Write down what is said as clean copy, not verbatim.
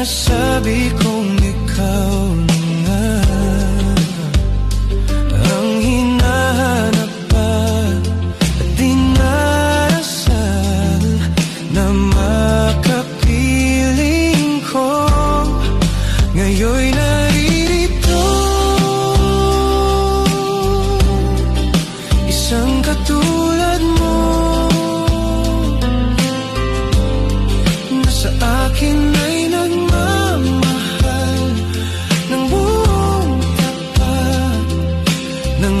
sinasabi kong ikaw na nga ang hinahanap at dinarasal na makapiling ko. Ngayon'y naririto, isang katulad mo na sa akin ay nagmamahal ng buong tapat ng